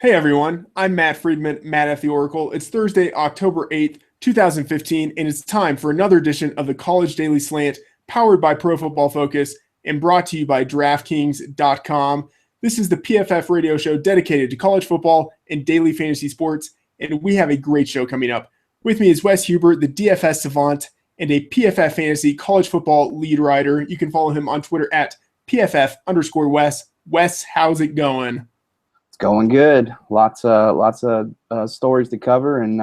Hey everyone, I'm Matt Friedman, Matt at the Oracle. It's Thursday, October 8th, 2015, and it's time for another edition of the College Daily Slant, powered by Pro Football Focus and brought to you by DraftKings.com. This is the PFF radio show dedicated to college football and daily fantasy sports, and we have a great show coming up. With me is Wes Huber, the DFS savant and a PFF fantasy college football lead writer. You can follow him on Twitter at PFF_Wes. Wes, how's it going? Going good. Lots of stories to cover and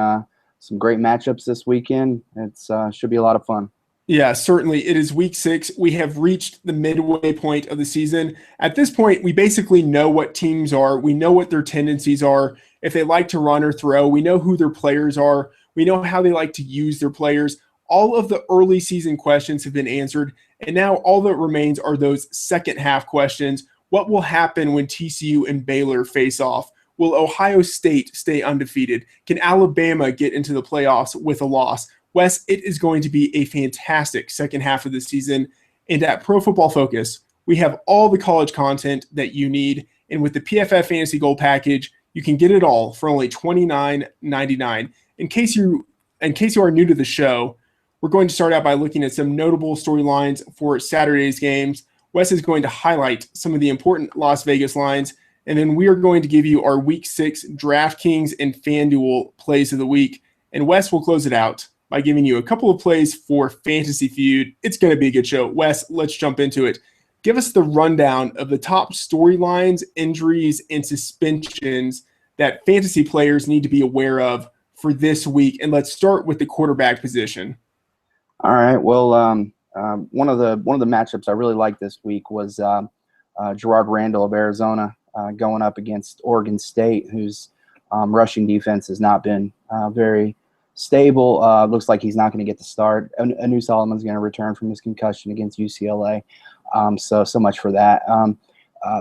some great matchups this weekend. It's should be a lot of fun. Yeah, certainly. It is week 6. We have reached the midway point of the season. At this point, we basically know what teams are. We know what their tendencies are. If they like to run or throw, we know who their players are. We know how they like to use their players. All of the early season questions have been answered. And now all that remains are those second half questions. What will happen when TCU and Baylor face off? Will Ohio State stay undefeated? Can Alabama get into the playoffs with a loss? Wes, it is going to be a fantastic second half of the season. And at Pro Football Focus, we have all the college content that you need. And with the PFF Fantasy Gold package, you can get it all for only $29.99. In case you are new to the show, we're going to start out by looking at some notable storylines for Saturday's games. Wes is going to highlight some of the important Las Vegas lines, and then we are going to give you our Week 6 DraftKings and FanDuel plays of the week. And Wes will close it out by giving you a couple of plays for Fantasy Feud. It's going to be a good show. Wes, let's jump into it. Give us the rundown of the top storylines, injuries, and suspensions that fantasy players need to be aware of for this week. And let's start with the quarterback position. All right. Well, one of the matchups I really liked this week was Gerard Randall of Arizona going up against Oregon State, whose rushing defense has not been very stable. Looks like he's not going to get the start. Anu Solomon's going to return from his concussion against UCLA. So much for that.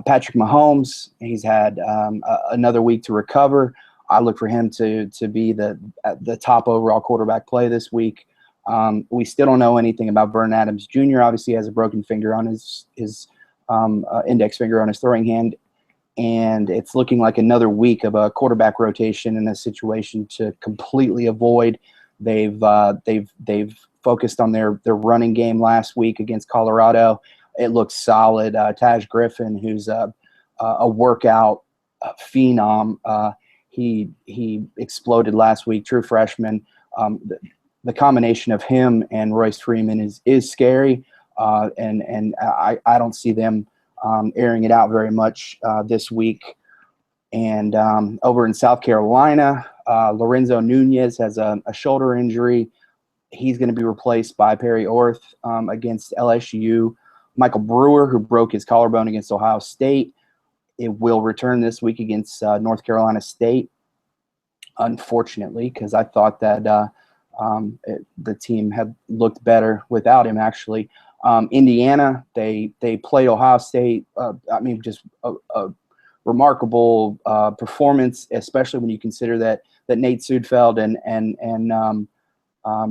Patrick Mahomes, he's had another week to recover. I look for him to be the top overall quarterback play this week. We still don't know anything about Vernon Adams Jr. Obviously, he has a broken finger on his index finger on his throwing hand, and it's looking like another week of a quarterback rotation in a situation to completely avoid. They've focused on their running game last week against Colorado. It looks solid. Taj Griffin, who's a workout phenom, he exploded last week. True freshman. The combination of him and Royce Freeman is scary, and I don't see them airing it out very much this week. And over in South Carolina, Lorenzo Nunez has a shoulder injury. He's going to be replaced by Perry Orth against LSU. Michael Brewer, who broke his collarbone against Ohio State, it will return this week against North Carolina State, unfortunately, because I thought that the team had looked better without him, actually. Indiana, they played Ohio State. Just a remarkable performance, especially when you consider that Nate Sudfeld and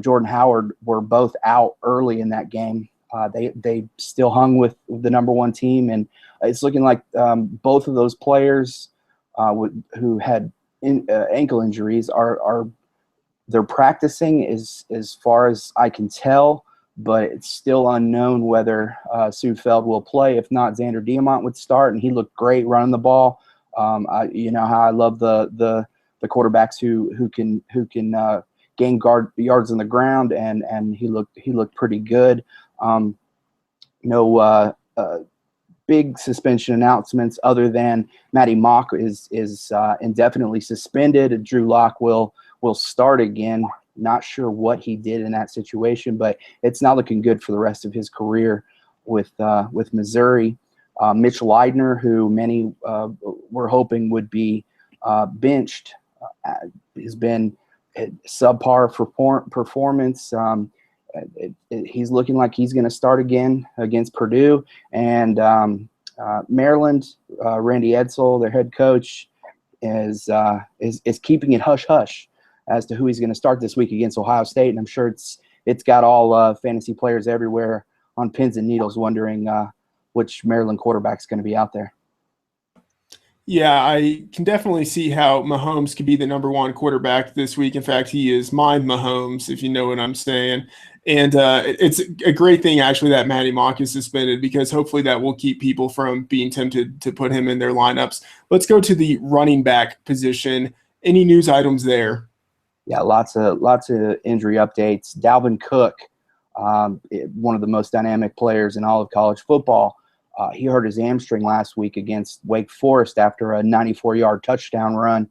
Jordan Howard were both out early in that game. They still hung with the number one team, and it's looking like both of those players who had ankle injuries are they're practicing as far as I can tell, but it's still unknown whether Sudfeld will play. If not, Xander Diamont would start, and he looked great running the ball. You know how I love the quarterbacks who can gain yards on the ground, and he looked pretty good. No big suspension announcements other than Matty Mock is indefinitely suspended. Drew Lock will start again. Not sure what he did in that situation, but it's not looking good for the rest of his career with Missouri. Mitch Leidner, who many were hoping would be benched, has been subpar performance. He's looking like he's going to start again against Purdue. And Maryland, Randy Edsall, their head coach, is keeping it hush-hush as to who he's going to start this week against Ohio State. And I'm sure it's got all fantasy players everywhere on pins and needles wondering which Maryland quarterback is going to be out there. Yeah, I can definitely see how Mahomes could be the number one quarterback this week. In fact, he is my Mahomes, if you know what I'm saying. And it's a great thing, actually, that Matty Mock is suspended because hopefully that will keep people from being tempted to put him in their lineups. Let's go to the running back position. Any news items there? Yeah, lots of injury updates. Dalvin Cook, one of the most dynamic players in all of college football, he hurt his hamstring last week against Wake Forest after a 94-yard touchdown run,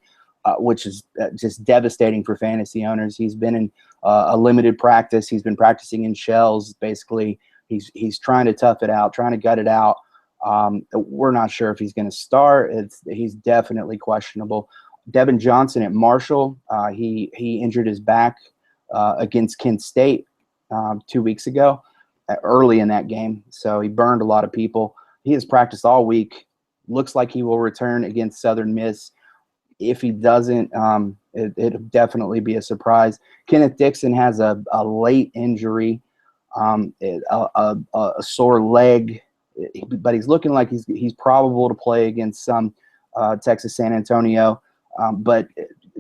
which is just devastating for fantasy owners. He's been in a limited practice. He's been practicing in shells. Basically, he's trying to tough it out, trying to gut it out. We're not sure if he's going to start. He's definitely questionable. Devin Johnson at Marshall, he injured his back against Kent State 2 weeks ago, early in that game. So he burned a lot of people. He has practiced all week. Looks like he will return against Southern Miss. If he doesn't, it'll definitely be a surprise. Kenneth Dixon has a late injury, a sore leg, but he's looking like he's probable to play against Texas San Antonio. But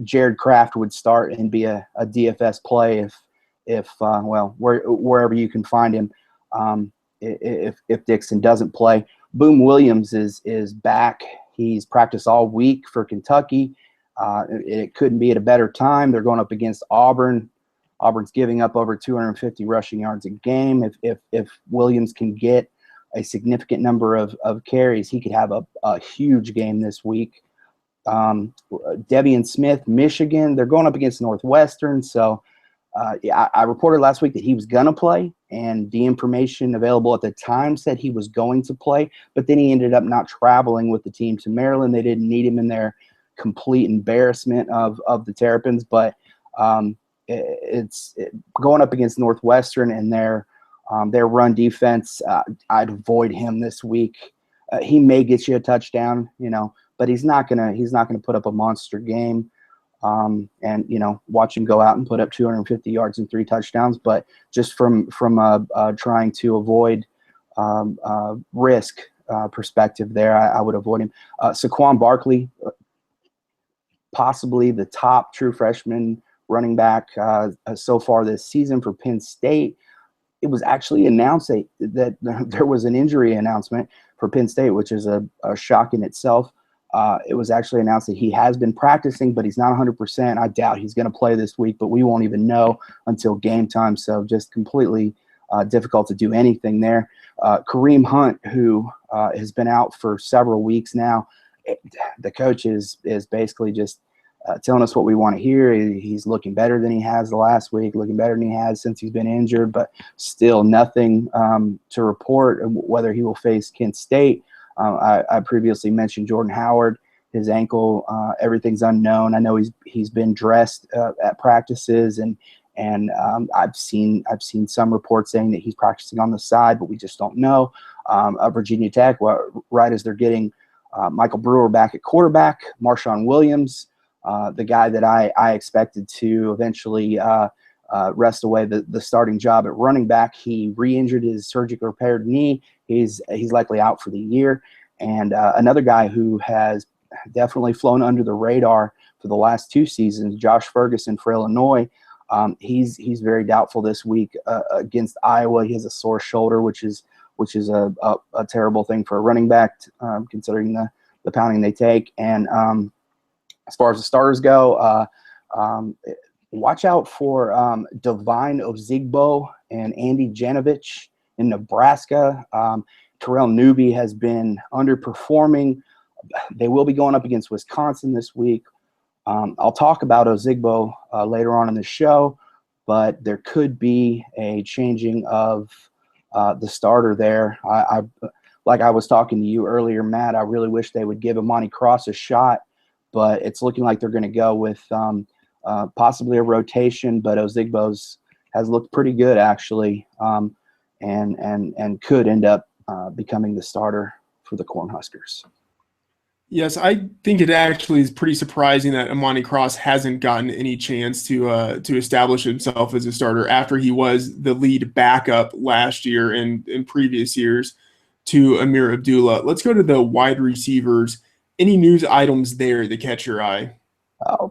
Jared Kraft would start and be a DFS play wherever you can find him, if Dixon doesn't play. Boom Williams is back. He's practiced all week for Kentucky. It couldn't be at a better time. They're going up against Auburn. Auburn's giving up over 250 rushing yards a game. If Williams can get a significant number of carries, he could have a huge game this week. Devian Smith, Michigan, they're going up against Northwestern. So I reported last week that he was going to play, and the information available at the time said he was going to play, but then he ended up not traveling with the team to Maryland. They didn't need him in their complete embarrassment of the Terrapins, but it's going up against Northwestern and their run defense. I'd avoid him this week. He may get you a touchdown, but he's not gonna put up a monster game. And watch him go out and put up 250 yards and 3 touchdowns. But just from trying to avoid risk perspective there, I would avoid him. Saquon Barkley, possibly the top true freshman running back so far this season for Penn State. It was actually announced that there was an injury announcement for Penn State, which is a shock in itself. It was actually announced that he has been practicing, but he's not 100%. I doubt he's going to play this week, but we won't even know until game time. So just completely difficult to do anything there. Kareem Hunt, who has been out for several weeks now, the coach is basically just telling us what we want to hear. He's looking better than he has the last week, looking better than he has since he's been injured, but still nothing to report whether he will face Kent State. I previously mentioned Jordan Howard, his ankle, everything's unknown. I know he's been dressed at practices, and I've seen some reports saying that he's practicing on the side, but we just don't know. Virginia Tech, right as they're getting Michael Brewer back at quarterback, Marshawn Williams, the guy that I expected to eventually wrest away the starting job at running back. He re-injured his surgically repaired knee. He's likely out for the year. And another guy who has definitely flown under the radar for the last 2 seasons, Josh Ferguson for Illinois. He's very doubtful this week against Iowa. He has a sore shoulder, which is a terrible thing for a running back, considering the pounding they take. And as far as the starters go, watch out for Divine Ozigbo and Andy Janovich in Nebraska. Terrell Newby has been underperforming. They will be going up against Wisconsin this week. I'll talk about Ozigbo later on in the show, but there could be a changing of the starter there. Like I was talking to you earlier, Matt, I really wish they would give Amani Cross a shot, but it's looking like they're going to go with possibly a rotation, but Ozigbo's has looked pretty good actually, and could end up becoming the starter for the Cornhuskers. Yes, I think it actually is pretty surprising that Amani Cross hasn't gotten any chance to establish himself as a starter after he was the lead backup last year and in previous years to Amir Abdullah. Let's go to the wide receivers Any news items there that catch your eye?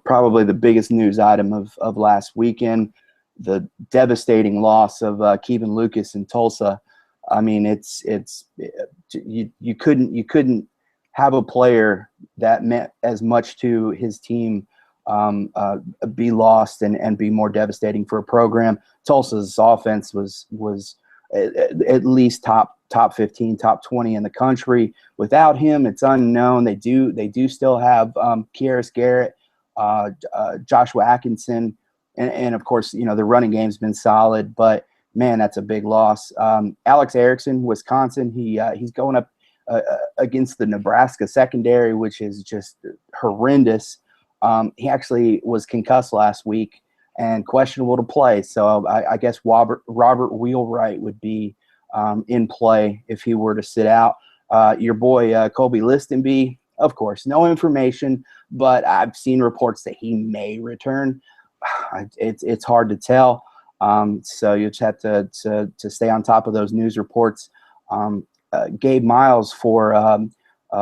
Probably the biggest news item of last weekend, the devastating loss of Kevin Lucas in Tulsa. I mean, you couldn't have a player that meant as much to his team be lost and be more devastating for a program. Tulsa's offense was at least top 15, top 20 in the country. Without him, it's unknown. They do still have Kieris Garrett, Joshua Atkinson, and of course, the running game's been solid, but man, that's a big loss. Alex Erickson, Wisconsin, he's going up against the Nebraska secondary, which is just horrendous. He actually was concussed last week and questionable to play. So I guess Robert Wheelwright would be in play if he were to sit out. Your boy Colby Listenby, of course, no information, but I've seen reports that he may return. It's hard to tell. So you just have to stay on top of those news reports. Gabe Miles for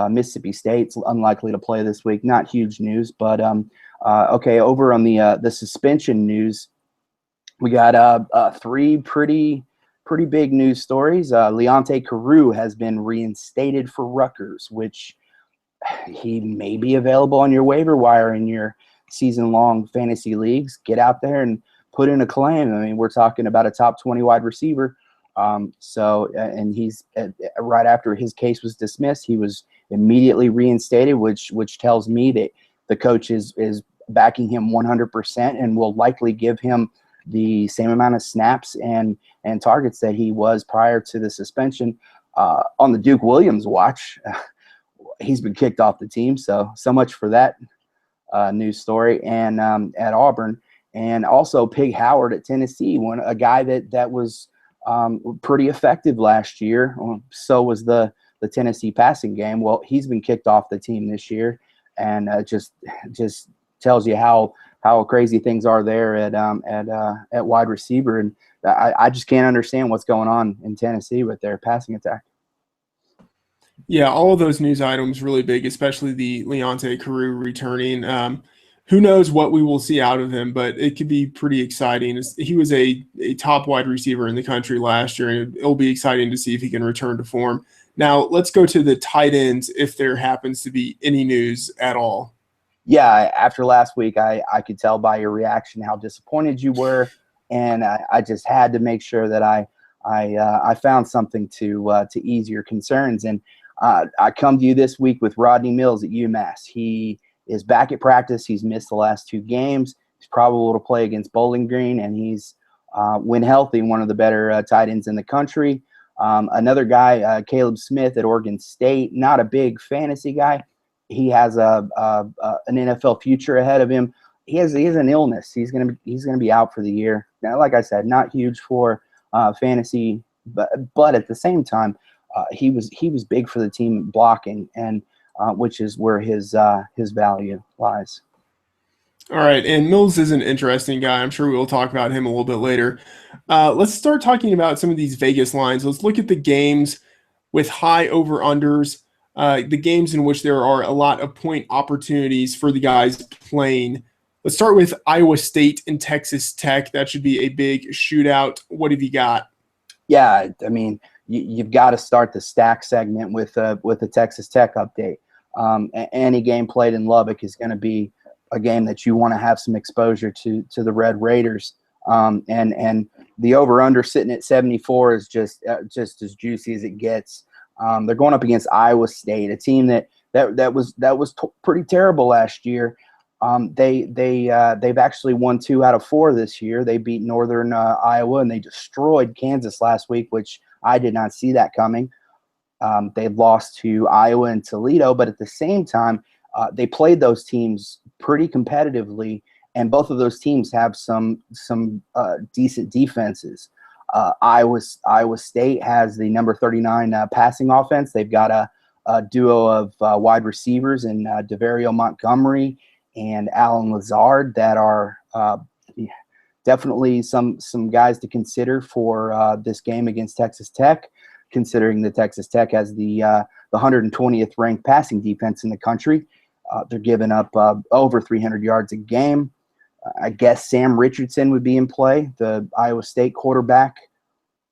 Mississippi State's unlikely to play this week. Not huge news, but okay. Over on the suspension news, we got three pretty big news stories. Leonte Carew has been reinstated for Rutgers, which he may be available on your waiver wire in your season-long fantasy leagues. Get out there and put in a claim. I mean, we're talking about a top 20 wide receiver. And he's right after his case was dismissed, he was immediately reinstated, which tells me that the coach is backing him 100% and will likely give him the same amount of snaps and targets that he was prior to the suspension. On the Duke Williams watch, he's been kicked off the team. So much for that news story. And at Auburn, and also Pig Howard at Tennessee, a guy that was pretty effective last year. So was the Tennessee passing game. Well, he's been kicked off the team this year, and just tells you how crazy things are there at wide receiver. And I just can't understand what's going on in Tennessee with their passing attack. Yeah, all of those news items really big, especially the Leonte Carew returning. Who knows what we will see out of him, but it could be pretty exciting. He was a top wide receiver in the country last year, and it'll be exciting to see if he can return to form. Now, let's go to the tight ends if there happens to be any news at all. Yeah, after last week, I could tell by your reaction how disappointed you were, and I just had to make sure that I found something to ease your concerns. And I come to you this week with Rodney Mills at UMass. He is back at practice. He's missed the last 2 games. He's probable to play against Bowling Green, and he's, when healthy, one of the better tight ends in the country. Another guy, Caleb Smith at Oregon State, not a big fantasy guy. He has an NFL future ahead of him. He has an illness. He's gonna be out for the year. Now, like I said, not huge for fantasy, but at the same time, he was big for the team blocking, and which is where his value lies. All right, and Mills is an interesting guy. I'm sure we'll talk about him a little bit later. Let's start talking about some of these Vegas lines. Let's look at the games with high over-unders, the games in which there are a lot of point opportunities for the guys playing. Let's start with Iowa State and Texas Tech. That should be a big shootout. What have you got? Yeah, I mean, you've got to start the stack segment with the Texas Tech update. Any game played in Lubbock is going to be a game that you want to have some exposure to the Red Raiders. And the over/under sitting at 74 is just as juicy as it gets. They're going up against Iowa State, a team that was pretty terrible last year. They've actually won 2 out of 4 this year. They beat Northern Iowa, and they destroyed Kansas last week, which I did not see that coming. They've lost to Iowa and Toledo, but at the same time, they played those teams pretty competitively, and both of those teams have some decent defenses. Iowa State has the number 39 passing offense. They've got a duo of wide receivers in DeVario Montgomery and Alan Lazard that are definitely some guys to consider for this game against Texas Tech. considering that Texas Tech has the 120th ranked passing defense in the country. They're giving up over 300 yards a game. I guess Sam Richardson would be in play, the Iowa State quarterback.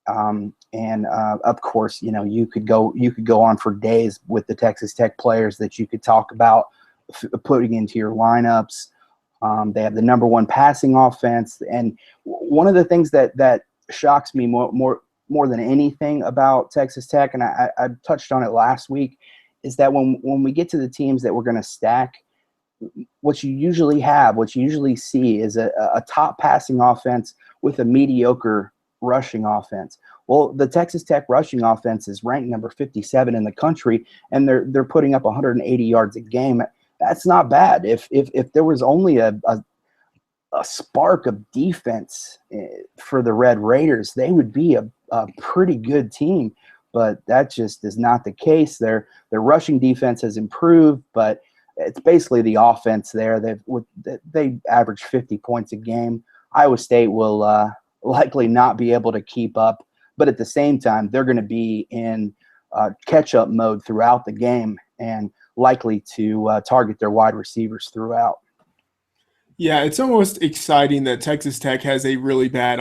Of course, you could go on for days with the Texas Tech players that you could talk about putting into your lineups. They have the number one passing offense, and one of the things that shocks me more than anything about Texas Tech, and I touched on it last week, is that when we get to the teams that we're going to stack, what you usually see is a top passing offense with a mediocre rushing offense. Well, the Texas Tech rushing offense is ranked number 57 in the country, and they're putting up 180 yards a game. That's not bad. If there was only a spark of defense for the Red Raiders, they would be a pretty good team. But that just is not the case. Their rushing defense has improved, but it's basically the offense there. They average 50 points a game. Iowa State will likely not be able to keep up, but at the same time, they're going to be in catch-up mode throughout the game and likely to target their wide receivers throughout. Yeah, it's almost exciting that Texas Tech has a really bad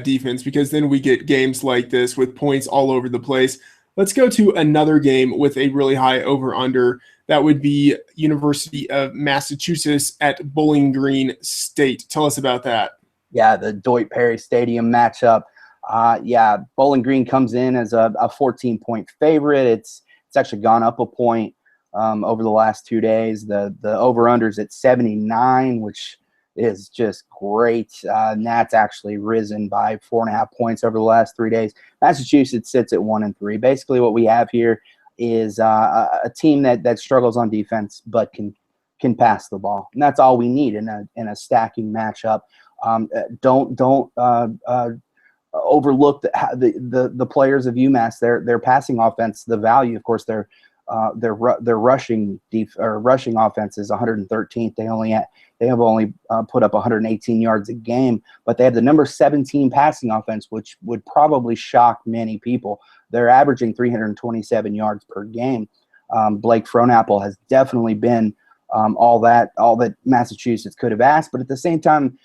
defense, because then we get games like this with points all over the place. Let's go to another game with a really high over-under. That would be University of Massachusetts at Bowling Green State. Tell us about that. Yeah, the Deutsch Perry Stadium matchup. Bowling Green comes in as a 14-point favorite. It's actually gone up a point over the last 2 days. The over-under's at 79, which is just great. And that's actually risen by 4.5 points over the last 3 days. Massachusetts sits at 1-3. Basically, what we have here is a team that struggles on defense but can pass the ball, and that's all we need in a stacking matchup. Don't overlook the players of UMass. Their passing offense, the value, of course, their rushing offense is 113th. They have only put up 118 yards a game, but they have the number 17 passing offense, which would probably shock many people. They're averaging 327 yards per game. Blake Fronapple has definitely been all that Massachusetts could have asked, but at the same time,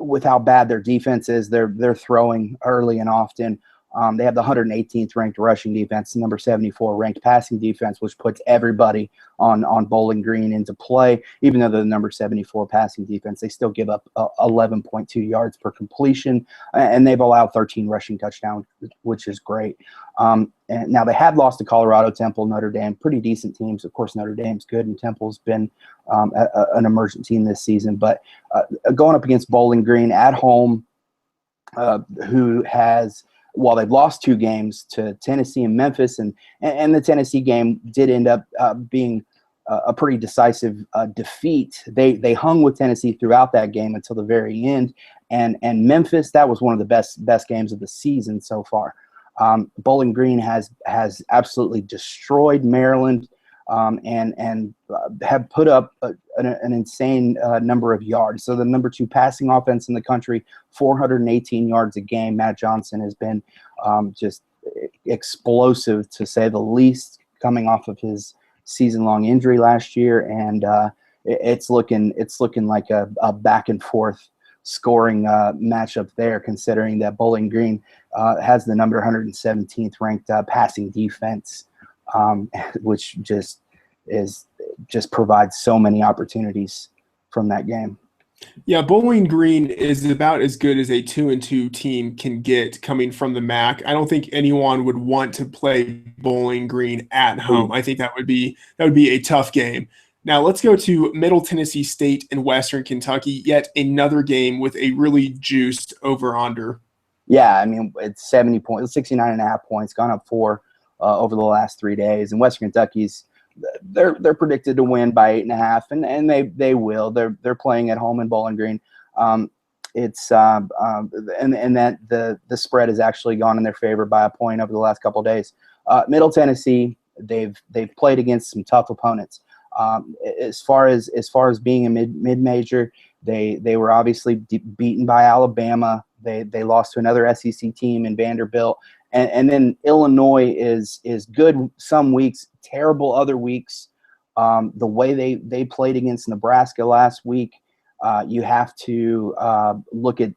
with how bad their defense is, they're throwing early and often. They have the 118th ranked rushing defense, number 74 ranked passing defense, which puts everybody on Bowling Green into play. Even though they're the number 74 passing defense, they still give up 11.2 yards per completion, and they've allowed 13 rushing touchdowns, which is great. And now they have lost to Colorado, Temple, Notre Dame, pretty decent teams. Of course, Notre Dame's good, and Temple's been an emergent team this season. But going up against Bowling Green at home, who has – while they've lost 2 games to Tennessee and Memphis, and the Tennessee game did end up being a pretty decisive defeat. They hung with Tennessee throughout that game until the very end, and Memphis, that was one of the best games of the season so far. Bowling Green has absolutely destroyed Maryland, and have put up an insane number of yards. So the number 2 passing offense in the country, 418 yards a game. Matt Johnson has been just explosive, to say the least, coming off of his season-long injury last year, and it's looking like a back and forth scoring matchup there, considering that Bowling Green has the number 117th ranked passing defense. Which just provides so many opportunities from that game. Yeah, Bowling Green is about as good as a 2-2 team can get coming from the MAC. I don't think anyone would want to play Bowling Green at home. I think that would be a tough game. Now let's go to Middle Tennessee State and Western Kentucky. Yet another game with a really juiced over/under. Yeah, I mean, it's 70 points, 69.5 points, gone up 4 over the last 3 days. And Western Kentucky's they're predicted to win by 8.5, and they will. They're playing at home in Bowling Green. It's and that the spread has actually gone in their favor by a point over the last couple of days. Middle Tennessee, they've played against some tough opponents. As far as being a mid-major, they were obviously beaten by Alabama. They lost to another SEC team in Vanderbilt, and then Illinois is good some weeks, terrible other weeks. The way they played against Nebraska last week, you have to look at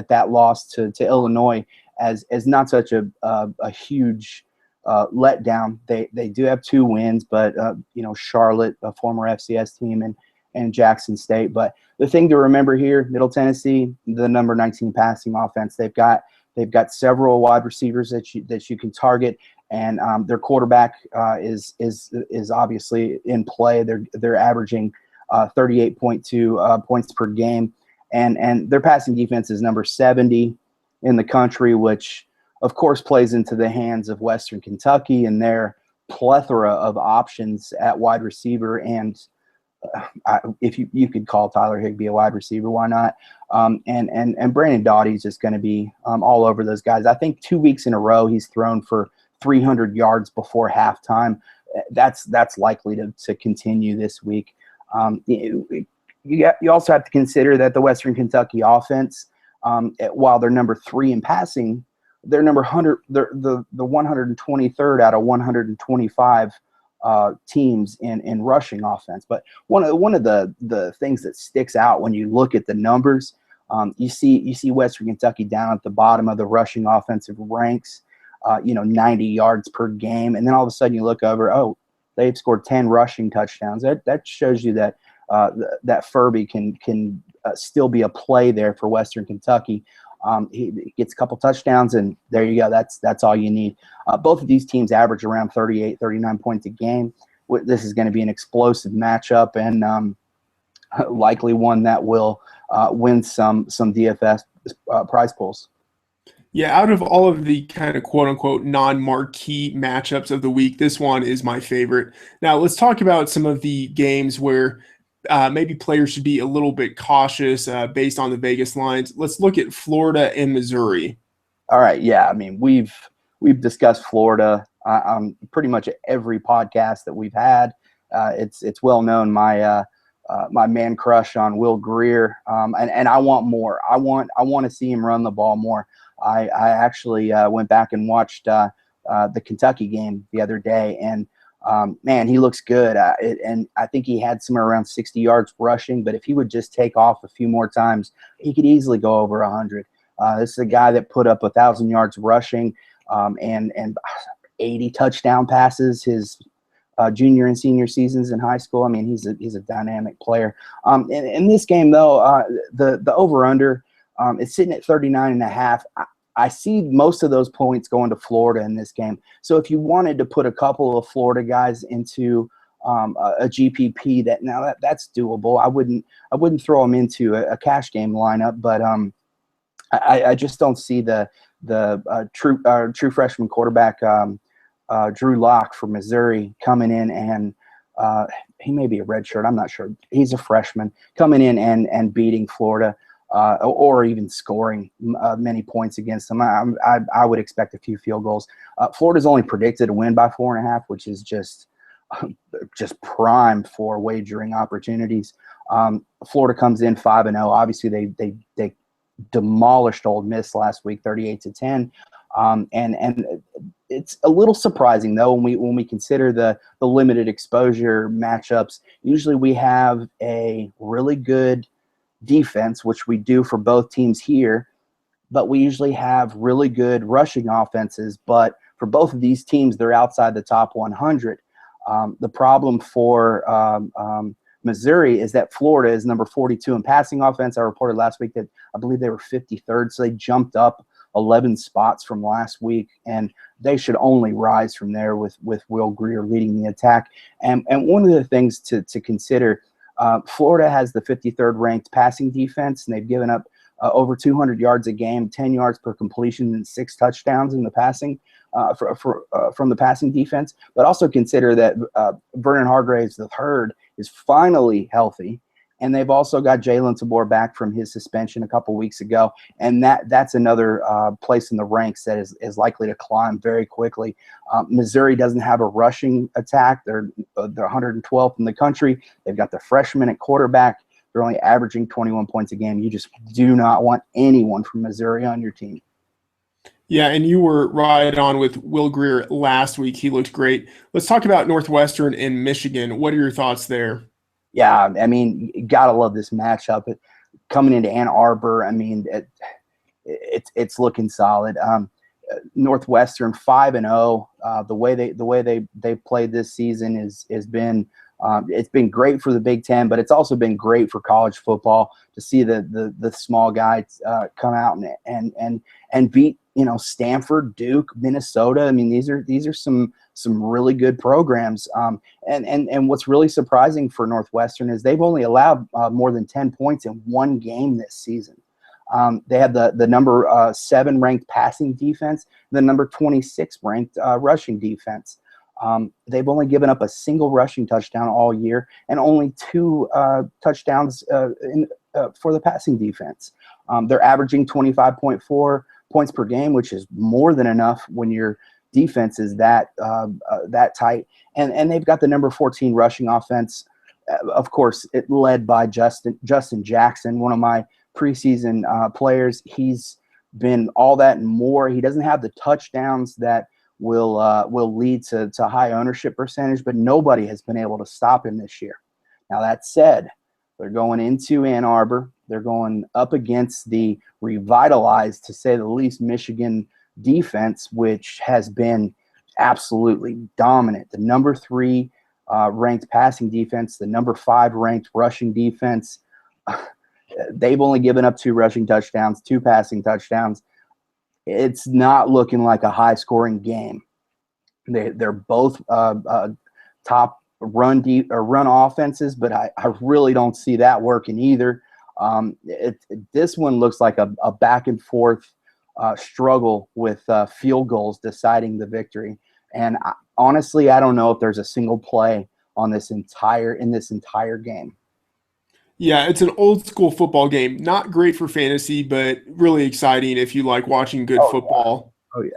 that loss to Illinois as not such a huge letdown. They do have 2 wins, but Charlotte, a former FCS team, and Jackson State. But the thing to remember here, Middle Tennessee, the number 19 passing offense. They've got several wide receivers that you can target, and their quarterback is obviously in play. They're averaging 38.2 points per game, and their passing defense is number 70 in the country, which of course plays into the hands of Western Kentucky and their plethora of options at wide receiver. And if you could call Tyler Higbee a wide receiver, why not? And Brandon Doughty is just going to be all over those guys. I think 2 weeks in a row he's thrown for 300 yards before halftime. That's likely to continue this week. You also have to consider that the Western Kentucky offense, while they're number 3 in passing, they're number 100. They're the 123rd out of 125 teams in rushing offense. But one of the things that sticks out when you look at the numbers, you see Western Kentucky down at the bottom of the rushing offensive ranks, 90 yards per game, and then all of a sudden you look over, oh, they've scored 10 rushing touchdowns. That shows you that that Furby can still be a play there for Western Kentucky. He gets a couple touchdowns, and there you go. That's all you need. Both of these teams average around 38, 39 points a game. This is going to be an explosive matchup, and likely one that will win some DFS prize pools. Yeah, out of all of the kind of quote-unquote non-marquee matchups of the week, this one is my favorite. Now, let's talk about some of the games where maybe players should be a little bit cautious based on the Vegas lines. Let's look at Florida and Missouri. All right, yeah. I mean, we've discussed Florida on pretty much every podcast that we've had. It's well known my man crush on Will Greer, and I want more. I want to see him run the ball more. I actually went back and watched the Kentucky game the other day, and man, he looks good. And I think he had somewhere around 60 yards rushing, but if he would just take off a few more times, he could easily go over 100. This is a guy that put up 1,000 yards rushing and 80 touchdown passes his junior and senior seasons in high school. I mean, he's a dynamic player. In this game, though, the over-under is sitting at 39.5. I see most of those points going to Florida in this game. So if you wanted to put a couple of Florida guys into a GPP, that's doable. I wouldn't throw them into a cash game lineup, but I just don't see the true freshman quarterback Drew Lock from Missouri coming in, and he may be a redshirt. I'm not sure. He's a freshman coming in and beating Florida. Or even scoring many points against them. I would expect a few field goals. Florida's only predicted to win by 4.5, which is just prime for wagering opportunities. Florida comes in 5-0. Obviously, they demolished Ole Miss last week, 38-10. And it's a little surprising though when we consider the limited exposure matchups. Usually, we have a really good defense, which we do for both teams here, but we usually have really good rushing offenses. But for both of these teams, they're outside the top 100. The problem for Missouri is that Florida is number 42 in passing offense. I reported last week that I believe they were 53rd, so they jumped up 11 spots from last week, and they should only rise from there with Will Greer leading the attack. And one of the things to consider, Florida has the 53rd ranked passing defense, and they've given up over 200 yards a game, 10 yards per completion, and 6 touchdowns in the passing from the passing defense. But also consider that Vernon Hargraves III is finally healthy, and they've also got Jalen Tabor back from his suspension a couple weeks ago, and that's another place in the ranks that is likely to climb very quickly. Missouri doesn't have a rushing attack. They're 112th in the country. They've got the freshman at quarterback. They're only averaging 21 points a game. You just do not want anyone from Missouri on your team. Yeah, and you were right on with Will Greer last week. He looked great. Let's talk about Northwestern and Michigan. What are your thoughts there? Yeah, I mean, you gotta love this matchup. Coming into Ann Arbor, I mean, it's looking solid. Northwestern 5-0. The way they played this season has been it's been great for the Big Ten, but it's also been great for college football to see the small guys come out and beat Stanford, Duke, Minnesota. I mean, these are some really good programs. And what's really surprising for Northwestern is they've only allowed more than 10 points in one game this season. They have the number 7 ranked passing defense, the number 26 ranked rushing defense. They've only given up a single rushing touchdown all year and only 2 touchdowns for the passing defense. They're averaging 25.4 points per game, which is more than enough when your defense is that tight. And they've got the number 14 rushing offense. Of course, it led by Justin Jackson, one of my preseason players. He's been all that and more. He doesn't have the touchdowns that will lead to high ownership percentage, but nobody has been able to stop him this year. Now, that said, they're going into Ann Arbor. They're going up against the revitalized, to say the least, Michigan defense, which has been absolutely dominant. The number 3 ranked passing defense, the number 5 ranked rushing defense. They've only given up 2 rushing touchdowns, 2 passing touchdowns. It's not looking like a high-scoring game. They're both top run offenses, but I really don't see that working either. This one looks like a back-and-forth struggle with field goals deciding the victory. And honestly, I don't know if there's a single play in this entire game. Yeah, it's an old school football game. Not great for fantasy, but really exciting if you like watching good Oh yeah. football. Oh yeah.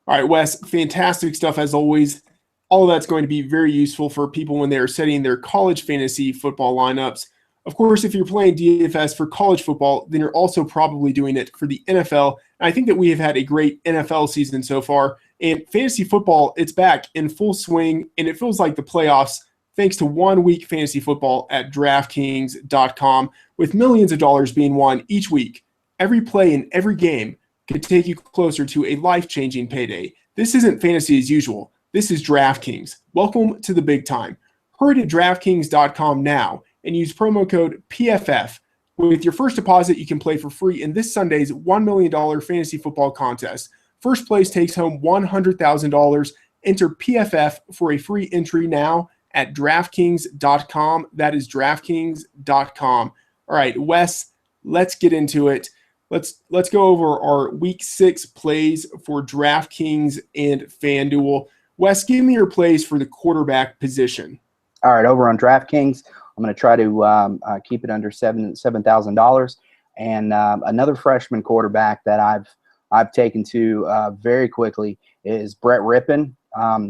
All right, Wes, fantastic stuff as always. All of that's going to be very useful for people when they are setting their college fantasy football lineups. Of course, if you're playing DFS for college football, then you're also probably doing it for the NFL. And I think that we have had a great NFL season so far. And fantasy football, it's back in full swing, and it feels like the playoffs thanks to 1 week fantasy football at DraftKings.com, with millions of dollars being won each week. Every play in every game could take you closer to a life-changing payday. This isn't fantasy as usual. This is DraftKings. Welcome to the big time. Hurry to DraftKings.com now and use promo code PFF. With your first deposit, you can play for free in this Sunday's $1 million fantasy football contest. First place takes home $100,000. Enter PFF for a free entry now at DraftKings.com. That is DraftKings.com. All right, Wes, let's get into it. Let's go over our Week 6 plays for DraftKings and FanDuel. Wes, give me your plays for the quarterback position. All right, over on DraftKings, I'm going to try to keep it under $7,000. And another freshman quarterback that I've taken to very quickly is Brett Rippon,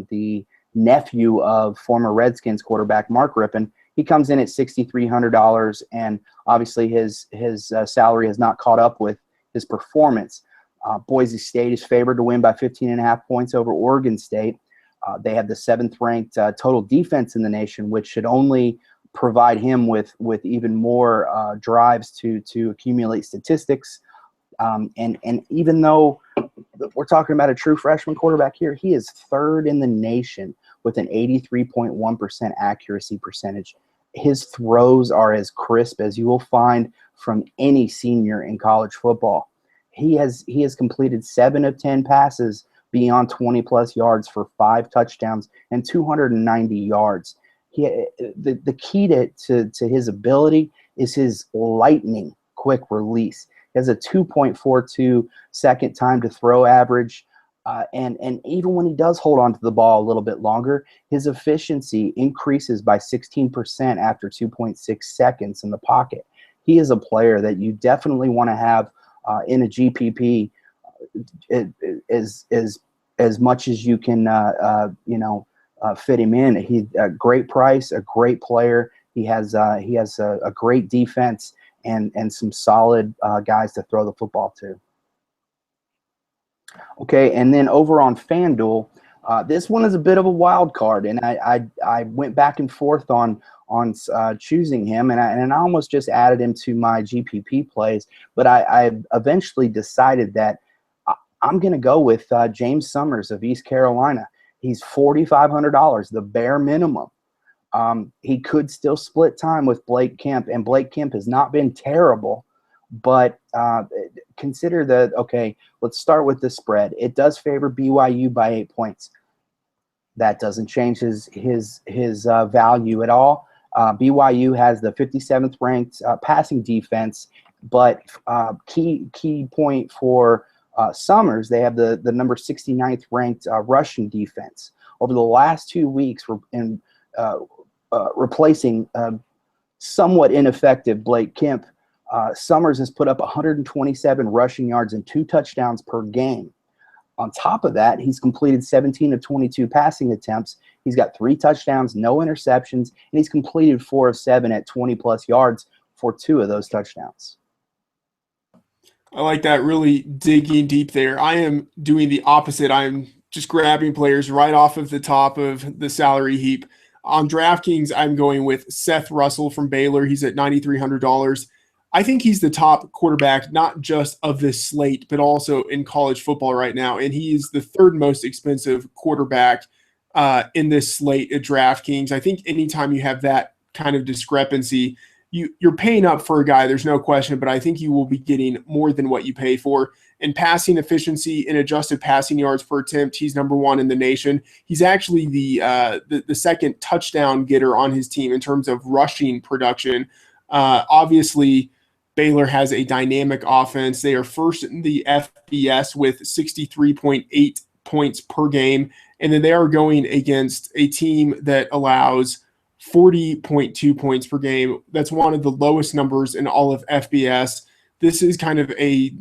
the nephew of former Redskins quarterback Mark Rippon. He comes in at $6,300, and obviously his salary has not caught up with his performance. Boise State is favored to win by 15.5 points over Oregon State. They have the 7th-ranked total defense in the nation, which should only provide him with even more drives to accumulate statistics. And even though we're talking about a true freshman quarterback here, he is 3rd in the nation with an 83.1% accuracy percentage. His throws are as crisp as you will find from any senior in college football. He has completed 7 of 10 passes beyond 20-plus yards for 5 touchdowns and 290 yards. The key to his ability is his lightning quick release. He has a 2.42 second time to throw average. And even when he does hold on to the ball a little bit longer, his efficiency increases by 16% after 2.6 seconds in the pocket. He is a player that you definitely want to have in a GPP as much as you can, fit him in. He's a great price, a great player. He has a great defense and some solid guys to throw the football to. Okay, and then over on FanDuel, this one is a bit of a wild card, and I went back and forth on choosing him, and I almost just added him to my GPP plays, but I eventually decided that I'm going to go with James Summers of East Carolina. He's $4,500, the bare minimum. He could still split time with Blake Kemp, and Blake Kemp has not been terrible. But consider that, okay, let's start with the spread. It does favor BYU by 8 points. That doesn't change his value at all. BYU has the 57th ranked passing defense, but key point for Summers, they have the number 69th ranked rushing defense. Over the last 2 weeks, in replacing somewhat ineffective Blake Kemp, Summers has put up 127 rushing yards and 2 touchdowns per game. On top of that, he's completed 17 of 22 passing attempts. He's got 3 touchdowns, no interceptions, and he's completed 4 of 7 at 20-plus yards for 2 of those touchdowns. I like that, really digging deep there. I am doing the opposite. I'm just grabbing players right off of the top of the salary heap. On DraftKings, I'm going with Seth Russell from Baylor. He's at $9,300. I think he's the top quarterback, not just of this slate, but also in college football right now. And he is the 3rd most expensive quarterback in this slate at DraftKings. I think anytime you have that kind of discrepancy, you're paying up for a guy, there's no question, but I think you will be getting more than what you pay for. In passing efficiency and adjusted passing yards per attempt, he's number 1 in the nation. He's actually the second touchdown getter on his team in terms of rushing production. Obviously, Baylor has a dynamic offense. They are first in the FBS with 63.8 points per game, and then they are going against a team that allows 40.2 points per game. That's one of the lowest numbers in all of FBS. This is kind of a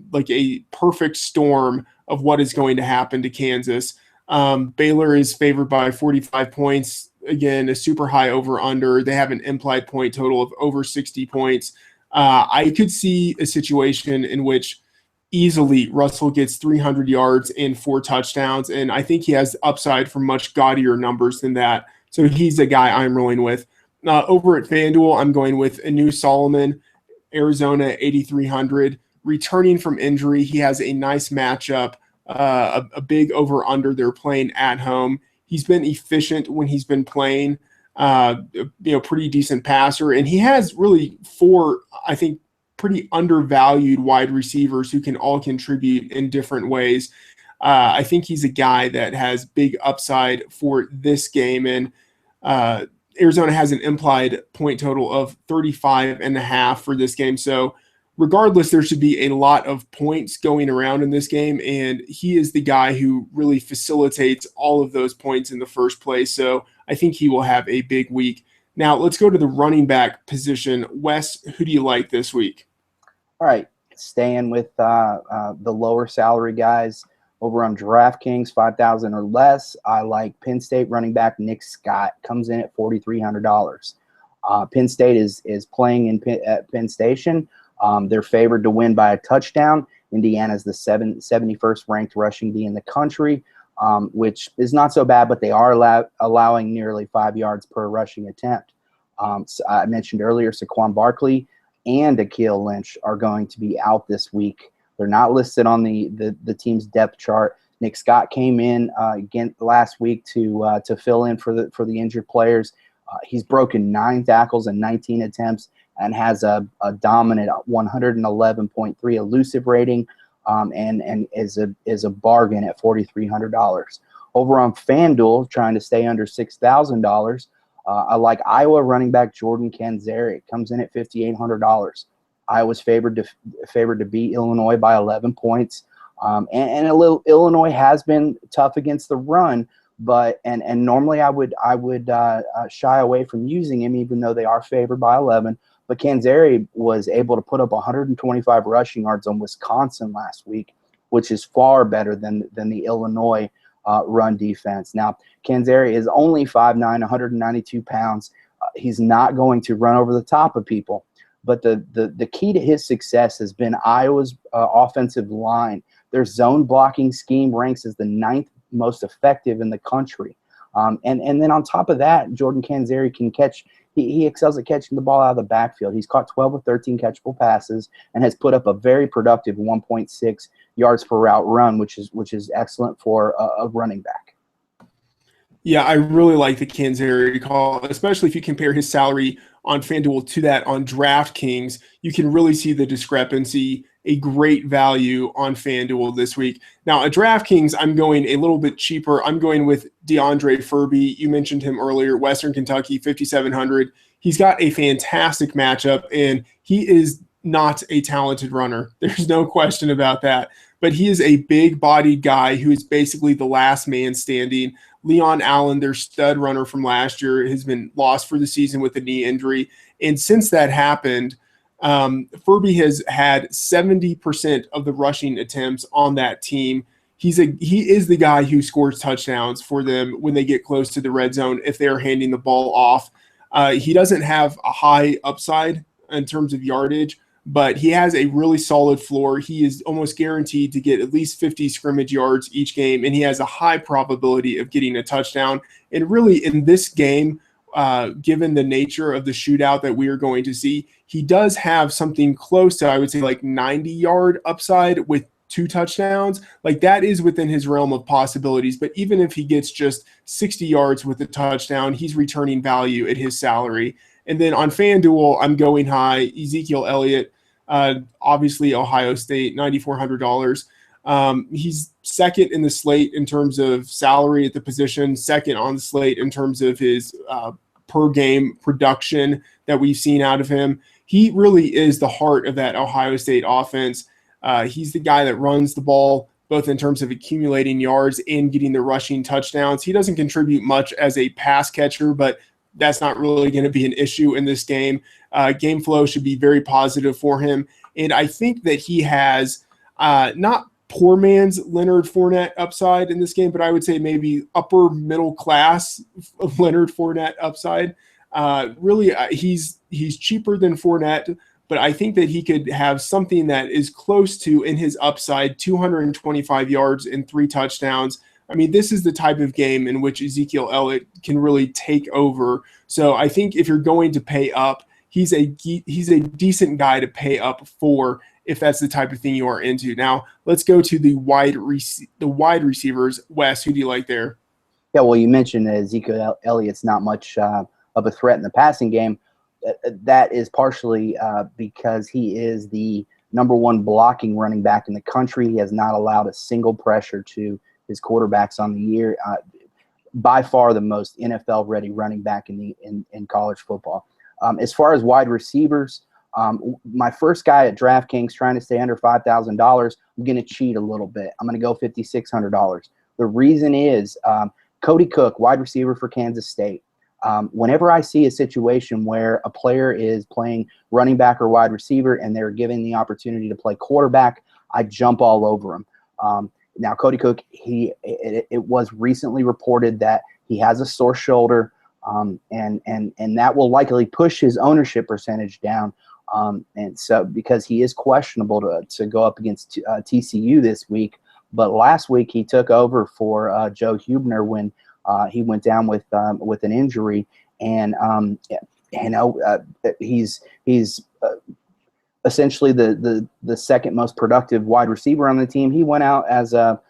perfect storm of what is going to happen to Kansas. Baylor is favored by 45 points. Again, a super high over-under. They have an implied point total of over 60 points. I could see a situation in which easily Russell gets 300 yards and 4 touchdowns, and I think he has upside for much gaudier numbers than that. So he's a guy I'm rolling with. Over at FanDuel, I'm going with Anu Solomon, Arizona, 8,300. Returning from injury, he has a nice matchup, a big over-under. They're playing at home. He's been efficient when he's been playing, pretty decent passer. And he has really 4, I think, pretty undervalued wide receivers who can all contribute in different ways. I think he's a guy that has big upside for this game. And Arizona has an implied point total of 35.5 for this game. So regardless, there should be a lot of points going around in this game. And he is the guy who really facilitates all of those points in the first place. So I think he will have a big week. Now let's go to the running back position. Wes, who do you like this week? All right, staying with the lower salary guys over on DraftKings, 5,000 or less. I like Penn State running back Nick Scott. Comes in at $4,300. Penn State is playing at Penn Station. They're favored to win by a touchdown. Indiana's the 71st ranked rushing D in the country, which is not so bad, but they are allowing nearly 5 yards per rushing attempt. So I mentioned earlier, Saquon Barkley and Akil Lynch are going to be out this week. They're not listed on the team's depth chart. Nick Scott came in again last week to fill in for the injured players. He's broken 9 tackles in 19 attempts and has a dominant 111.3 elusive rating, and is a bargain at $4,300. Over on FanDuel, trying to stay under $6,000. I like Iowa running back Jordan Canzeri. Comes in at $5,800. Iowa's favored to beat Illinois by 11 points. And Illinois has been tough against the run, but normally I would shy away from using him, even though they are favored by 11. But Canzeri was able to put up 125 rushing yards on Wisconsin last week, which is far better than the Illinois run defense. Now, Canzeri is only 5'9", 192 pounds. He's not going to run over the top of people. But the key to his success has been Iowa's offensive line Their zone blocking scheme ranks as the 9th most effective in the country. And then on top of that, Jordan Canzeri can catch. He excels at catching the ball out of the backfield. He's caught 12 of 13 catchable passes and has put up a very productive 1.6 yards per route run, which is excellent for a running back. Yeah, I really like the Canzeri call, especially if you compare his salary on FanDuel to that on DraftKings. You can really see the discrepancy, a great value on FanDuel this week. Now, at DraftKings, I'm going a little bit cheaper. I'm going with DeAndre Furby. You mentioned him earlier, Western Kentucky, 5,700. He's got a fantastic matchup, and he is not a talented runner. There's no question about that. But he is a big-bodied guy who is basically the last man standing. Leon Allen, their stud runner from last year, has been lost for the season with a knee injury. And since that happened, Furby has had 70% of the rushing attempts on that team. He is the guy who scores touchdowns for them when they get close to the red zone if they're handing the ball off. He doesn't have a high upside in terms of yardage, but he has a really solid floor. He is almost guaranteed to get at least 50 scrimmage yards each game, and he has a high probability of getting a touchdown. And really, in this game, given the nature of the shootout that we are going to see, he does have something close to, I would say, like 90-yard upside with 2 touchdowns. Like, that is within his realm of possibilities. But even if he gets just 60 yards with a touchdown, he's returning value at his salary. And then on FanDuel, I'm going high. Ezekiel Elliott, obviously Ohio State, $9,400. He's second in the slate in terms of salary at the position, second on the slate in terms of his per game production that we've seen out of him. He really is the heart of that Ohio State offense. He's the guy that runs the ball, both in terms of accumulating yards and getting the rushing touchdowns. He doesn't contribute much as a pass catcher, but that's not really going to be an issue in this game. Game flow should be very positive for him. And I think that he has not poor man's Leonard Fournette upside in this game, but I would say maybe upper middle class of Leonard Fournette upside. Really, he's cheaper than Fournette, but I think that he could have something that is close to, in his upside, 225 yards and 3 touchdowns. I mean, this is the type of game in which Ezekiel Elliott can really take over. So I think if you're going to pay up, he's a decent guy to pay up for if that's the type of thing you are into. Now, let's go to the wide receivers. Wes, who do you like there? Yeah, well, you mentioned that Ezekiel Elliott's not much of a threat in the passing game. That is partially because he is the number 1 blocking running back in the country. He has not allowed a single pressure to his quarterbacks on the year. By far the most NFL-ready running back in college football. As far as wide receivers, my first guy at DraftKings trying to stay under $5,000, I'm going to cheat a little bit. I'm going to go $5,600. The reason is Cody Cook, wide receiver for Kansas State. Whenever I see a situation where a player is playing running back or wide receiver and they're given the opportunity to play quarterback, I jump all over him. Now, Cody Cook, it was recently reported that he has a sore shoulder, and that will likely push his ownership percentage down. And so, because he is questionable to go up against TCU this week, but last week he took over for Joe Huebner when he went down with an injury, and he's essentially the second most productive wide receiver on the team. He went out as a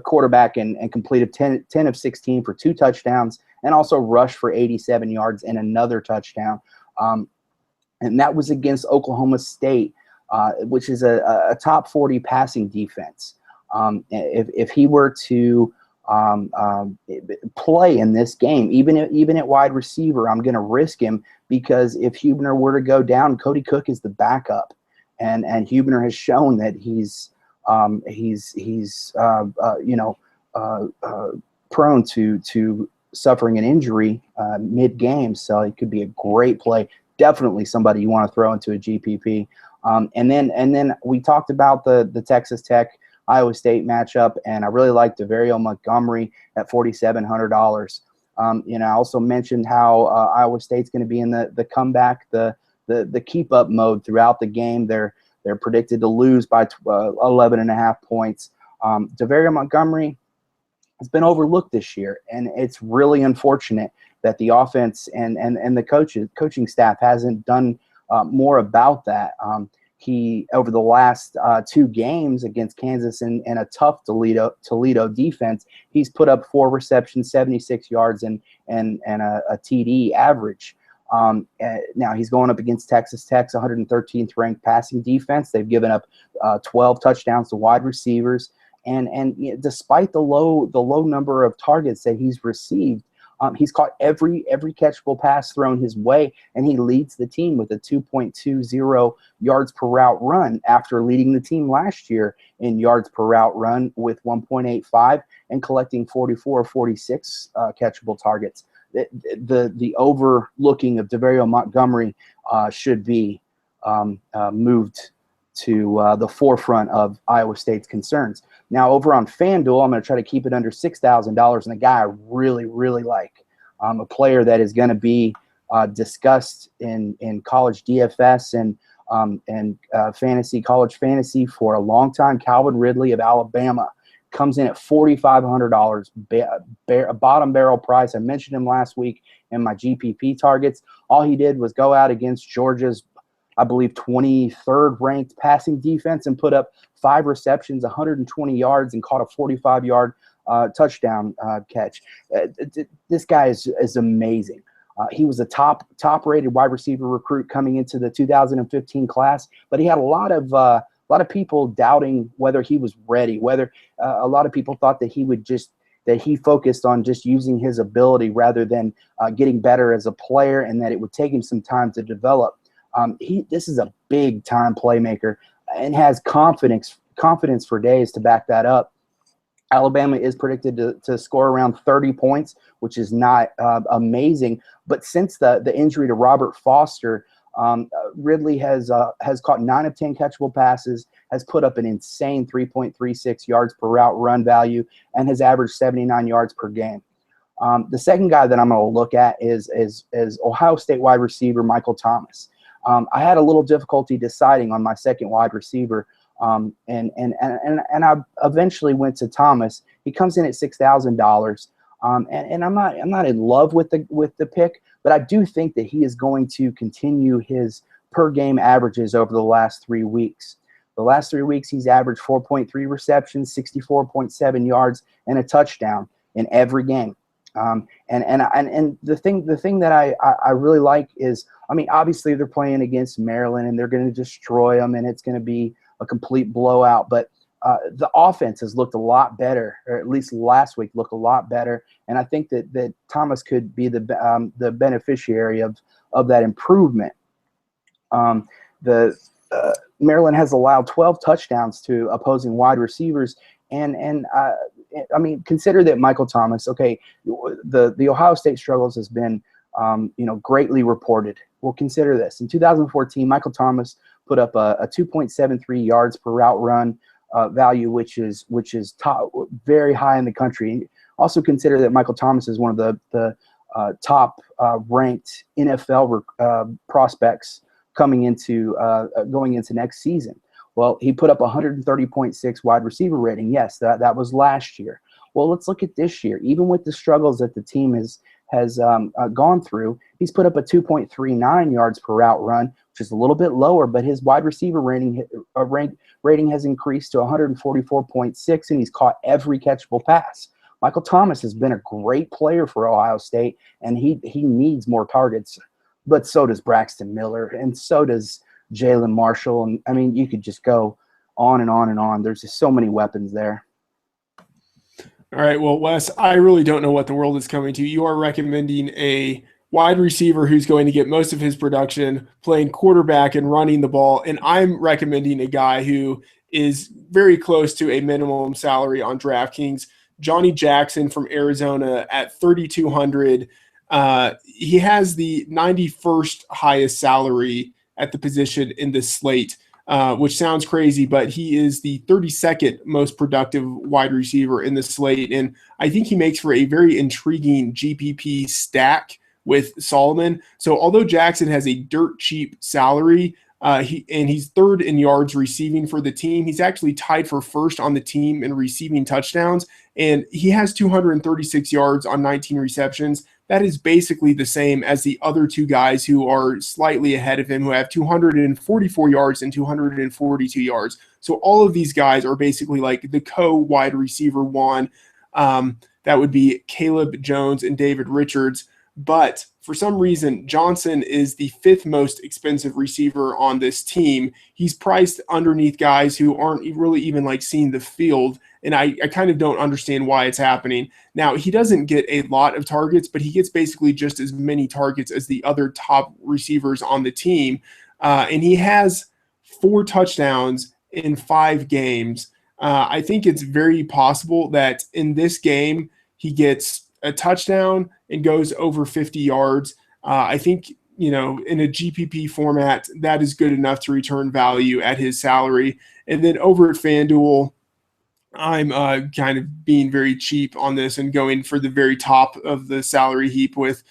quarterback and completed 10 of 16 for 2 touchdowns and also rushed for 87 yards and another touchdown. And that was against Oklahoma State, which is a top 40 passing defense. If he were to play in this game, even at wide receiver, I'm going to risk him, because if Huebner were to go down, Cody Cook is the backup, and Huebner has shown that he's prone to suffering an injury mid-game, so it could be a great play. Definitely somebody you want to throw into a GPP. And then we talked about the Texas Tech Iowa State matchup, and I really like DeVario Montgomery at $4,700. I also mentioned how Iowa State's going to be in the comeback, the keep up mode throughout the game. They're They're predicted to lose by 11.5 points. Davario Montgomery has been overlooked this year, and it's really unfortunate that the offense and the coaching staff hasn't done more about that. He, over the last 2 games against Kansas and a tough Toledo defense, he's put up 4 receptions, 76 yards, and a TD average. Now he's going up against Texas Tech's 113th ranked passing defense. They've given up 12 touchdowns to wide receivers, and despite the low number of targets that he's received, he's caught every catchable pass thrown his way, and he leads the team with a 2.20 yards per route run after leading the team last year in yards per route run with 1.85 and collecting 44 or 46 catchable targets. The overlooking of Davario Montgomery should be moved to the forefront of Iowa State's concerns. Now, over on FanDuel, I'm going to try to keep it under $6,000, and a guy I really, really like, a player that is going to be discussed in college DFS and college fantasy for a long time. Calvin Ridley of Alabama comes in at $4,500, a bottom barrel price. I mentioned him last week in my GPP targets. All he did was go out against Georgia's, I believe, 23rd ranked passing defense and put up 5 receptions, 120 yards, and caught a 45-yard touchdown catch. This guy is amazing. He was a top-rated wide receiver recruit coming into the 2015 class, but he had a lot of people doubting whether he was ready. Whether a lot of people thought that he focused on just using his ability rather than getting better as a player, and that it would take him some time to develop. This is a big-time playmaker and has confidence for days to back that up. Alabama is predicted to score around 30 points, which is not amazing. But since the injury to Robert Foster, Ridley has caught 9 of 10 catchable passes, has put up an insane 3.36 yards per route run value, and has averaged 79 yards per game. The second guy that I'm going to look at is Ohio State wide receiver Michael Thomas. I had a little difficulty deciding on my second wide receiver, and I eventually went to Thomas. He comes in at $6,000, and I'm not in love with the pick, but I do think that he is going to continue his per game averages over the last 3 weeks. The last 3 weeks, he's averaged 4.3 receptions, 64.7 yards, and a touchdown in every game. And the thing that I really like is, I mean, obviously they're playing against Maryland and they're going to destroy them, and it's going to be a complete blowout. But the offense has looked a lot better, or at least last week looked a lot better. And I think that Thomas could be the beneficiary of that improvement. Maryland has allowed 12 touchdowns to opposing wide receivers, and I mean, consider that Michael Thomas. Okay, the Ohio State struggles has been greatly reported. Well, consider this: in 2014, Michael Thomas put up a 2.73 yards per route run value, which is very high in the country. Also, consider that Michael Thomas is one of the top ranked NFL prospects going into next season. Well, he put up 130.6 wide receiver rating. Yes, that was last year. Well, let's look at this year. Even with the struggles that the team has gone through, he's put up a 2.39 yards per route run, which is a little bit lower, but his wide receiver rating has increased to 144.6, and he's caught every catchable pass. Michael Thomas has been a great player for Ohio State, and he needs more targets, but so does Braxton Miller, and so does Jalen Marshall. And I mean, you could just go on and on and on. There's just so many weapons there. All right, well, Wes, I really don't know what the world is coming to. You are recommending a wide receiver who's going to get most of his production playing quarterback and running the ball, and I'm recommending a guy who is very close to a minimum salary on DraftKings, Johnny Jackson from Arizona at $3,200. He has the 91st highest salary at the position in this slate, which sounds crazy, but he is the 32nd most productive wide receiver in the slate. And I think he makes for a very intriguing GPP stack with Solomon. So although Jackson has a dirt cheap salary, He's third in yards receiving for the team. He's actually tied for first on the team in receiving touchdowns, and he has 236 yards on 19 receptions. That is basically the same as the other two guys who are slightly ahead of him, who have 244 yards and 242 yards. So all of these guys are basically like the co-wide receiver one. That would be Caleb Jones and David Richards. But for some reason, Johnson is the fifth most expensive receiver on this team. He's priced underneath guys who aren't really even like seeing the field. And I kind of don't understand why it's happening. Now, he doesn't get a lot of targets, but he gets basically just as many targets as the other top receivers on the team. And he has 4 touchdowns in 5 games. I think it's very possible that in this game, he gets a touchdown and goes over 50 yards. I think, in a GPP format, that is good enough to return value at his salary. And then over at FanDuel, I'm kind of being very cheap on this and going for the very top of the salary heap with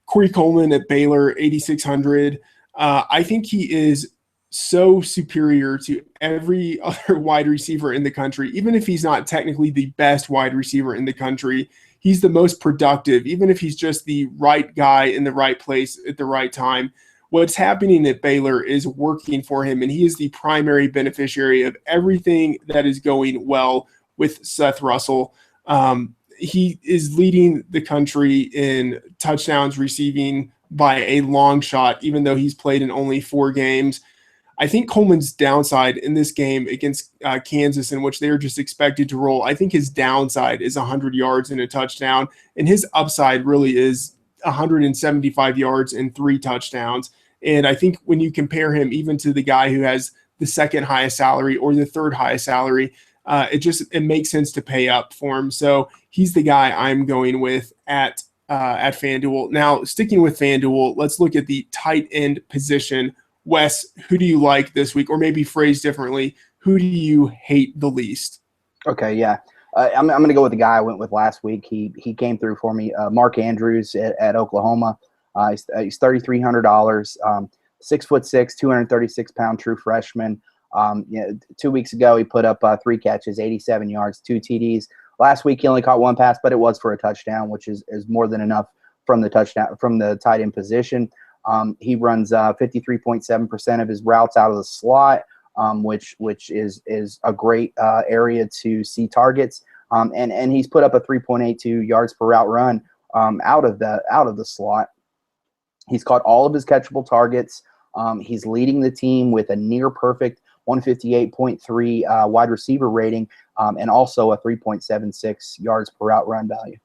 Corey Coleman at Baylor, 8,600. I think he is so superior to every other wide receiver in the country. Even if he's not technically the best wide receiver in the country, he's the most productive, even if he's just the right guy in the right place at the right time. What's happening at Baylor is working for him, and he is the primary beneficiary of everything that is going well with Seth Russell. He is leading the country in touchdowns receiving by a long shot, even though he's played in only 4 games. I think Coleman's downside in this game against Kansas, in which they were just expected to roll, I think his downside is 100 yards and a touchdown, and his upside really is 175 yards and 3 touchdowns. And I think when you compare him even to the guy who has the second highest salary or the third highest salary, it makes sense to pay up for him. So he's the guy I'm going with at FanDuel. Now, sticking with FanDuel, let's look at the tight end position. Wes, who do you like this week? Or maybe phrased differently, who do you hate the least? Okay, yeah. I'm going to go with the guy I went with last week. He came through for me, Mark Andrews at Oklahoma. He's $3,300, 6'6", 236-pound true freshman. 2 weeks ago, he put up 3 catches, 87 yards, 2 TDs. Last week, he only caught 1 pass, but it was for a touchdown, which is more than enough from the tight end position. He runs 53.7% of his routes out of the slot, which is a great area to see targets. And he's put up a 3.82 yards per route run out of the slot. He's caught all of his catchable targets. He's leading the team with a near perfect 158.3 wide receiver rating, and also a 3.76 yards per route run value.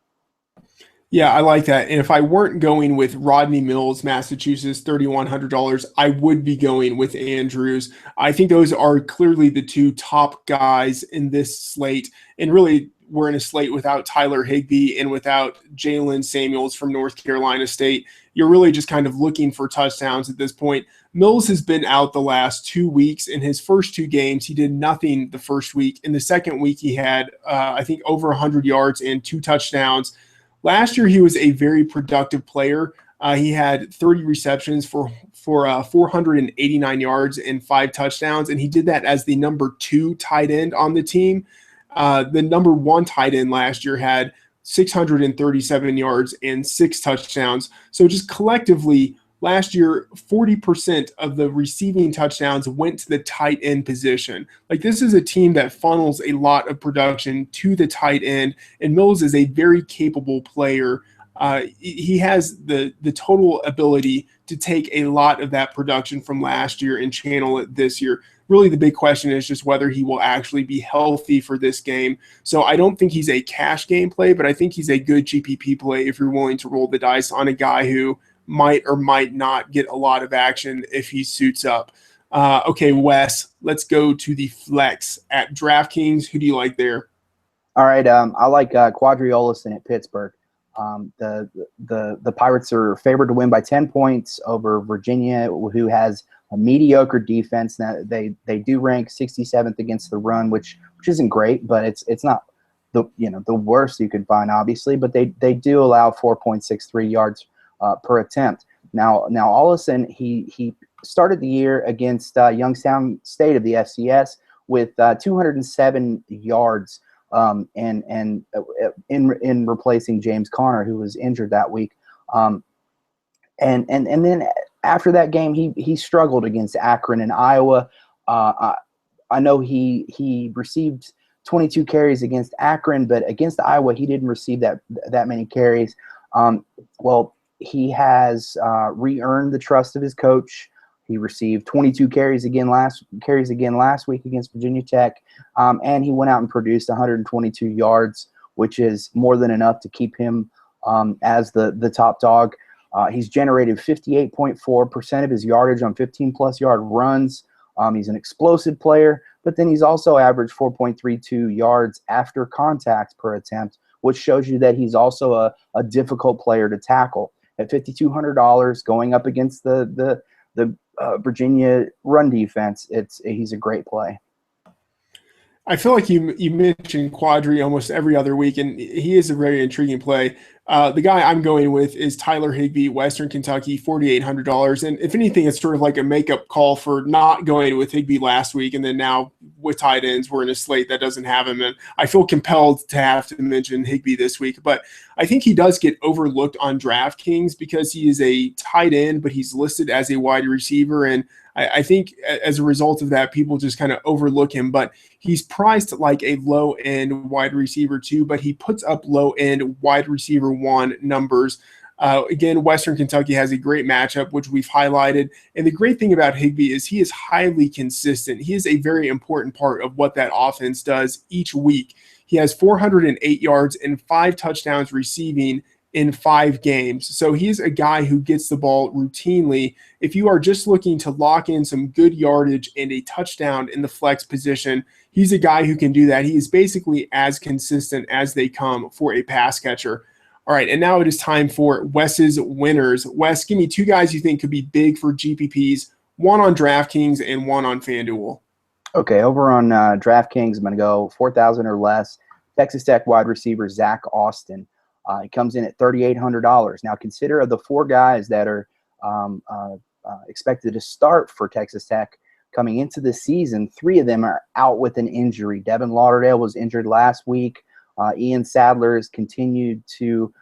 Yeah, I like that. And if I weren't going with Rodney Mills, Massachusetts, $3,100, I would be going with Andrews. I think those are clearly the 2 top guys in this slate. And really, we're in a slate without Tyler Higbee and without Jalen Samuels from North Carolina State. You're really just kind of looking for touchdowns at this point. Mills has been out the last 2 weeks. In his first 2 games, he did nothing the first week. In the second week, he had, I think, over 100 yards and 2 touchdowns. Last year, he was a very productive player. He had 30 receptions for 489 yards and 5 touchdowns, and he did that as the number 2 tight end on the team. The number 1 tight end last year had 637 yards and 6 touchdowns. So just collectively, last year, 40% of the receiving touchdowns went to the tight end position. Like, this is a team that funnels a lot of production to the tight end, and Mills is a very capable player. He has the total ability to take a lot of that production from last year and channel it this year. Really, the big question is just whether he will actually be healthy for this game. So I don't think he's a cash game play, but I think he's a good GPP play if you're willing to roll the dice on a guy who might or might not get a lot of action if he suits up. Okay, Wes, let's go to the flex at DraftKings. Who do you like there? All right, I like Quadri Olison at Pittsburgh. The Pirates are favored to win by 10 points over Virginia, who has a mediocre defense. Now they do rank 67th against the run, which isn't great, but it's not the worst you could find, obviously. But they do allow 4.63 yards per attempt. Now Ollison, he started the year against Youngstown State of the FCS with 207 yards, and in replacing James Conner, who was injured that week. And then after that game, he struggled against Akron and Iowa. I know he received 22 carries against Akron, but against Iowa, he didn't receive that many carries. Well, he has re-earned the trust of his coach. He received 22 carries again last week against Virginia Tech, and he went out and produced 122 yards, which is more than enough to keep him as the top dog. He's generated 58.4% of his yardage on 15-plus yard runs. He's an explosive player, but then he's also averaged 4.32 yards after contact per attempt, which shows you that he's also a difficult player to tackle. At $5,200 going up against the Virginia run defense, he's a great play. I feel like you mentioned Quadri almost every other week, and he is a very intriguing play. The guy I'm going with is Tyler Higbee, Western Kentucky, $4,800. And if anything, it's sort of like a makeup call for not going with Higbee last week, and then now with tight ends, we're in a slate that doesn't have him. And I feel compelled to have to mention Higbee this week. But I think he does get overlooked on DraftKings because he is a tight end, but he's listed as a wide receiver. And I think as a result of that, people just kind of overlook him. But he's priced like a low-end wide receiver too, but he puts up low-end wide receiver one numbers. Again, Western Kentucky has a great matchup, which we've highlighted. And the great thing about Higbee is he is highly consistent. He is a very important part of what that offense does each week. He has 408 yards and 5 touchdowns receiving in 5 games. So he's a guy who gets the ball routinely. If you are just looking to lock in some good yardage and a touchdown in the flex position, he's a guy who can do that. He is basically as consistent as they come for a pass catcher. All right, and now it is time for Wes's winners. Wes, give me 2 guys you think could be big for GPPs, one on DraftKings and one on FanDuel. Okay, over on DraftKings, I'm going to go 4,000 or less. Texas Tech wide receiver Zach Austin. He comes in at $3,800. Now, consider of the 4 guys that are expected to start for Texas Tech coming into the season, 3 of them are out with an injury. Devin Lauderdale was injured last week. Ian Sadler has continued to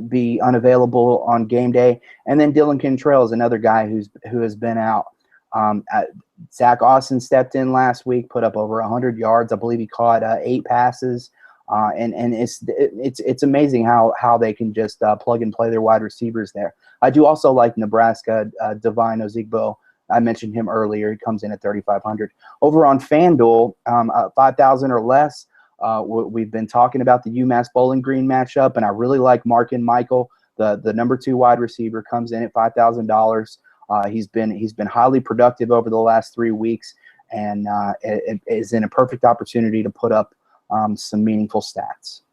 be unavailable on game day. And then Dylan Cantrell is another guy who has been out. Zach Austin stepped in last week, put up over 100 yards. I believe he caught 8 passes. And it's amazing how they can just plug and play their wide receivers there. I do also like Nebraska, Divine Ozigbo. I mentioned him earlier. He comes in at $3,500. Over on FanDuel, 5,000 or less. We've been talking about the UMass Bowling Green matchup, and I really like Markin Michael, the number 2 wide receiver, comes in at $5,000. He's been highly productive over the last 3 weeks, and it is in a perfect opportunity to put up some meaningful stats.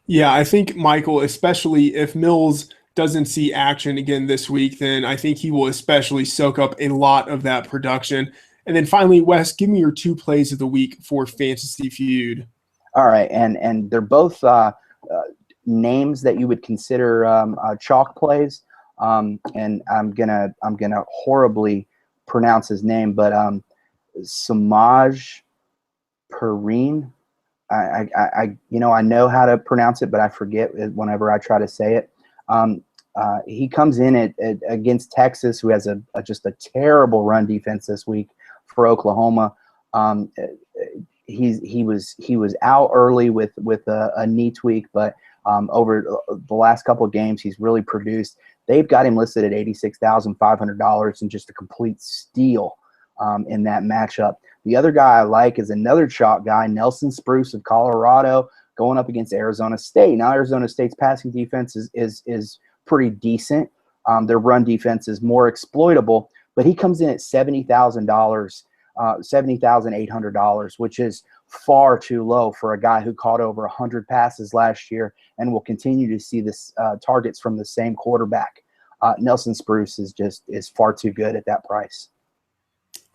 Yeah, I think Michael, especially if Mills doesn't see action again this week, then I think he will especially soak up a lot of that production. And then finally, Wes, give me your 2 plays of the week for Fantasy Feud. All right, and they're both names that you would consider chalk plays. And I'm gonna horribly pronounce his name, but Samaj Perrine. I know how to pronounce it, but I forget whenever I try to say it. He comes in against Texas, who has just a terrible run defense this week for Oklahoma. He was out early with a knee tweak, but over the last couple of games, he's really produced. They've got him listed at $86,500 and just a complete steal in that matchup. The other guy I like is another chalk guy, Nelson Spruce of Colorado, going up against Arizona State. Now, Arizona State's passing defense is pretty decent. Their run defense is more exploitable, but he comes in at $70,800, which is far too low for a guy who caught over 100 passes last year and will continue to see this targets from the same quarterback. Nelson Spruce is far too good at that price.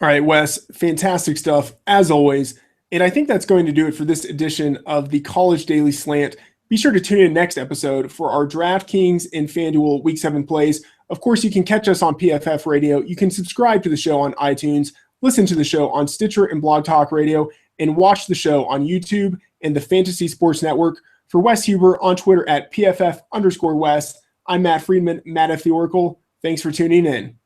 All right, Wes, fantastic stuff as always. And I think that's going to do it for this edition of the College Daily Slant. Be sure to tune in next episode for our DraftKings and FanDuel Week 7 plays. Of course, you can catch us on PFF Radio. You can subscribe to the show on iTunes, listen to the show on Stitcher and Blog Talk Radio, and watch the show on YouTube and the Fantasy Sports Network. For Wes Huber on Twitter at PFF_Wes, I'm Matt Friedman, Matt F. the Oracle. Thanks for tuning in.